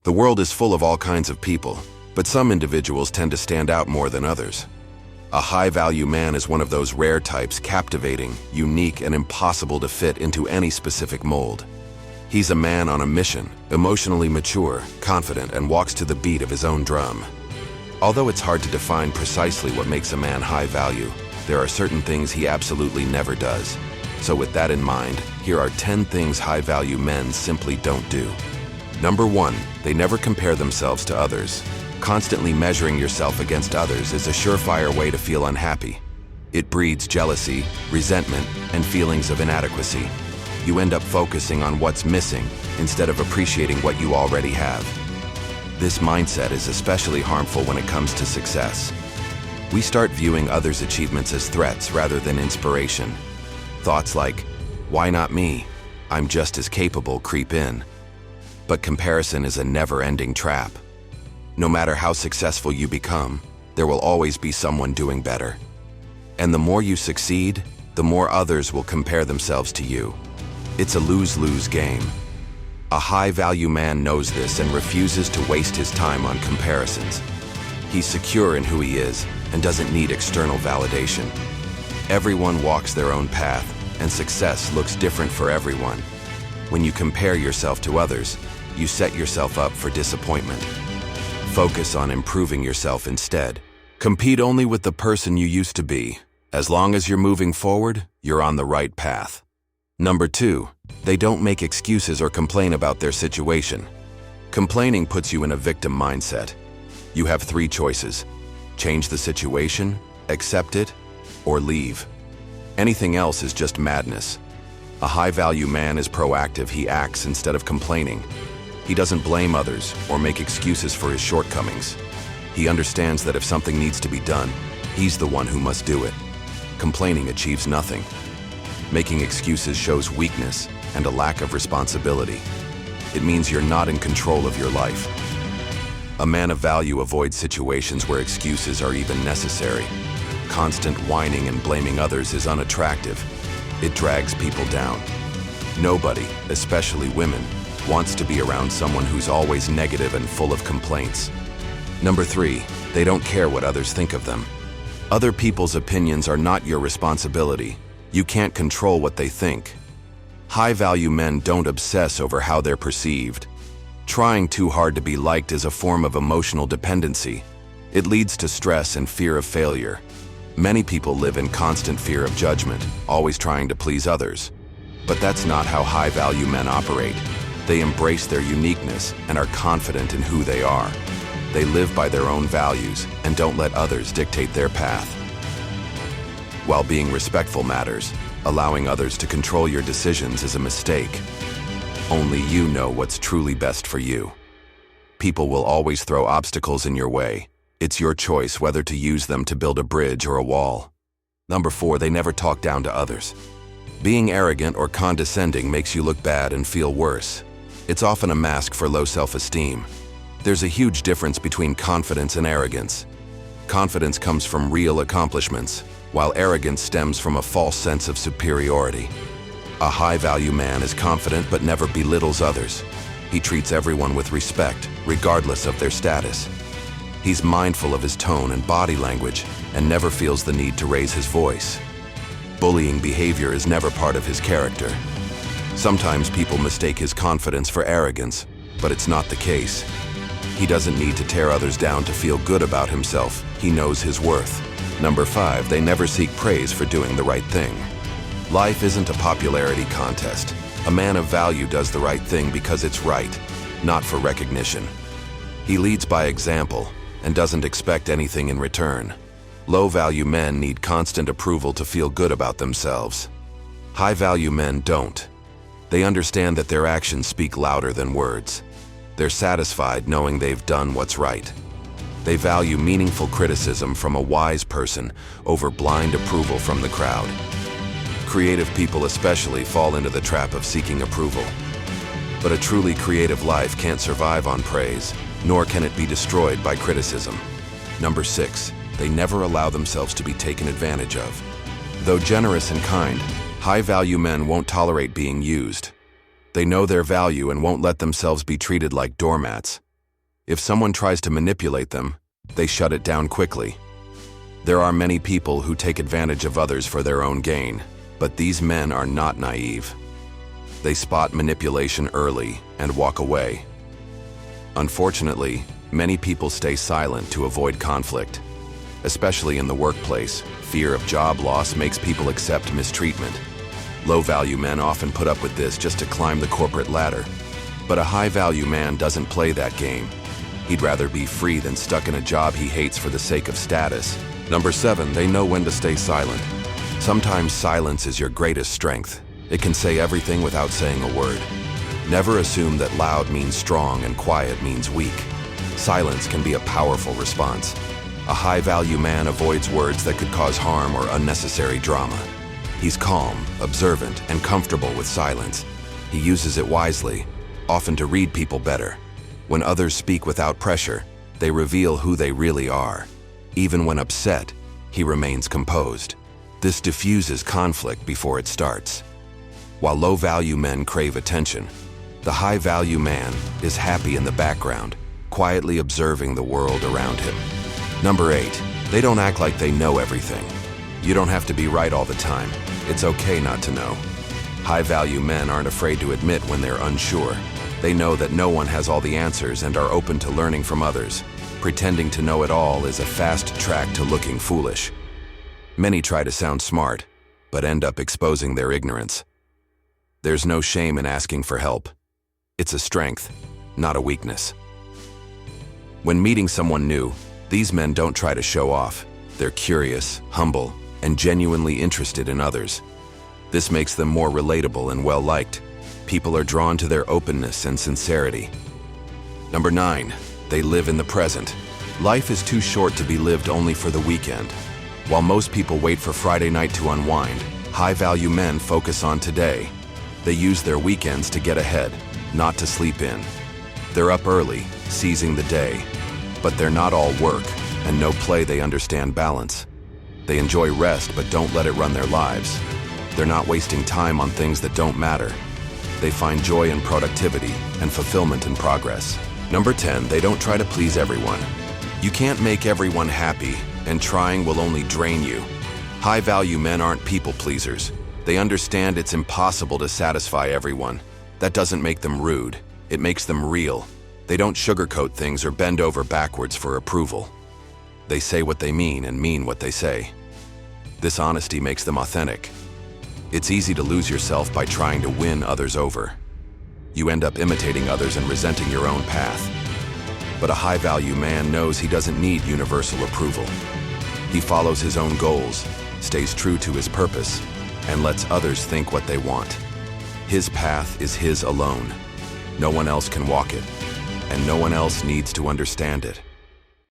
The world is full of all kinds of people, but some individuals tend to stand out more than others. A high-value man is one of those rare types, captivating, unique, and impossible to fit into any specific mold. He's a man on a mission, emotionally mature, confident, and walks to the beat of his own drum. Although it's hard to define precisely what makes a man high value, there are certain things he absolutely never does. So with that in mind, here are 10 things high-value men simply don't do. Number 1, they never compare themselves to others. Constantly measuring yourself against others is a surefire way to feel unhappy. It breeds jealousy, resentment, and feelings of inadequacy. You end up focusing on what's missing instead of appreciating what you already have. This mindset is especially harmful when it comes to success. We start viewing others' achievements as threats rather than inspiration. Thoughts like, "Why not me? I'm just as capable," creep in. But comparison is a never-ending trap. No matter how successful you become, there will always be someone doing better. And the more you succeed, the more others will compare themselves to you. It's a lose-lose game. A high-value man knows this and refuses to waste his time on comparisons. He's secure in who he is and doesn't need external validation. Everyone walks their own path, and success looks different for everyone. When you compare yourself to others, you set yourself up for disappointment. Focus on improving yourself instead. Compete only with the person you used to be. As long as you're moving forward, you're on the right path. Number 2, they don't make excuses or complain about their situation. Complaining puts you in a victim mindset. You have 3 choices: change the situation, accept it, or leave. Anything else is just madness. A high-value man is proactive. He acts instead of complaining. He doesn't blame others or make excuses for his shortcomings. He understands that if something needs to be done, he's the one who must do it. Complaining achieves nothing. Making excuses shows weakness and a lack of responsibility. It means you're not in control of your life. A man of value avoids situations where excuses are even necessary. Constant whining and blaming others is unattractive. It drags people down. Nobody, especially women, wants to be around someone who's always negative and full of complaints. Number 3, they don't care what others think of them. Other people's opinions are not your responsibility. You can't control what they think. High-value men don't obsess over how they're perceived. Trying too hard to be liked is a form of emotional dependency. It leads to stress and fear of failure. Many people live in constant fear of judgment, always trying to please others. But that's not how high-value men operate. They embrace their uniqueness and are confident in who they are. They live by their own values and don't let others dictate their path. While being respectful matters, allowing others to control your decisions is a mistake. Only you know what's truly best for you. People will always throw obstacles in your way. It's your choice whether to use them to build a bridge or a wall. Number 4, they never talk down to others. Being arrogant or condescending makes you look bad and feel worse. It's often a mask for low self-esteem. There's a huge difference between confidence and arrogance. Confidence comes from real accomplishments, while arrogance stems from a false sense of superiority. A high-value man is confident but never belittles others. He treats everyone with respect, regardless of their status. He's mindful of his tone and body language and never feels the need to raise his voice. Bullying behavior is never part of his character. Sometimes people mistake his confidence for arrogance, but it's not the case. He doesn't need to tear others down to feel good about himself. He knows his worth. Number 5, they never seek praise for doing the right thing. Life isn't a popularity contest. A man of value does the right thing because it's right, not for recognition. He leads by example and doesn't expect anything in return. Low-value men need constant approval to feel good about themselves. High-value men don't. They understand that their actions speak louder than words. They're satisfied knowing they've done what's right. They value meaningful criticism from a wise person over blind approval from the crowd. Creative people especially fall into the trap of seeking approval. But a truly creative life can't survive on praise, nor can it be destroyed by criticism. Number 6, they never allow themselves to be taken advantage of. Though generous and kind, high-value men won't tolerate being used. They know their value and won't let themselves be treated like doormats. If someone tries to manipulate them, they shut it down quickly. There are many people who take advantage of others for their own gain, but these men are not naive. They spot manipulation early and walk away. Unfortunately, many people stay silent to avoid conflict. Especially in the workplace, fear of job loss makes people accept mistreatment. Low-value men often put up with this just to climb the corporate ladder. But a high-value man doesn't play that game. He'd rather be free than stuck in a job he hates for the sake of status. Number 7, they know when to stay silent. Sometimes silence is your greatest strength. It can say everything without saying a word. Never assume that loud means strong and quiet means weak. Silence can be a powerful response. A high-value man avoids words that could cause harm or unnecessary drama. He's calm, observant, and comfortable with silence. He uses it wisely, often to read people better. When others speak without pressure, they reveal who they really are. Even when upset, he remains composed. This diffuses conflict before it starts. While low-value men crave attention, the high-value man is happy in the background, quietly observing the world around him. Number 8, they don't act like they know everything. You don't have to be right all the time. It's okay not to know. High-value men aren't afraid to admit when they're unsure. They know that no one has all the answers and are open to learning from others. Pretending to know it all is a fast track to looking foolish. Many try to sound smart, but end up exposing their ignorance. There's no shame in asking for help. It's a strength, not a weakness. When meeting someone new, these men don't try to show off. They're curious, humble, and genuinely interested in others. This makes them more relatable and well-liked. People are drawn to their openness and sincerity. Number 9, they live in the present. Life is too short to be lived only for the weekend. While most people wait for Friday night to unwind, high-value men focus on today. They use their weekends to get ahead, not to sleep in. They're up early, seizing the day. But they're not all work, and no play. They understand balance. They enjoy rest but don't let it run their lives. They're not wasting time on things that don't matter. They find joy in productivity and fulfillment in progress. Number 10, they don't try to please everyone. You can't make everyone happy, and trying will only drain you. High-value men aren't people pleasers. They understand it's impossible to satisfy everyone. That doesn't make them rude. It makes them real. They don't sugarcoat things or bend over backwards for approval. They say what they mean and mean what they say. This honesty makes them authentic. It's easy to lose yourself by trying to win others over. You end up imitating others and resenting your own path. But a high-value man knows he doesn't need universal approval. He follows his own goals, stays true to his purpose, and lets others think what they want. His path is his alone. No one else can walk it, and no one else needs to understand it.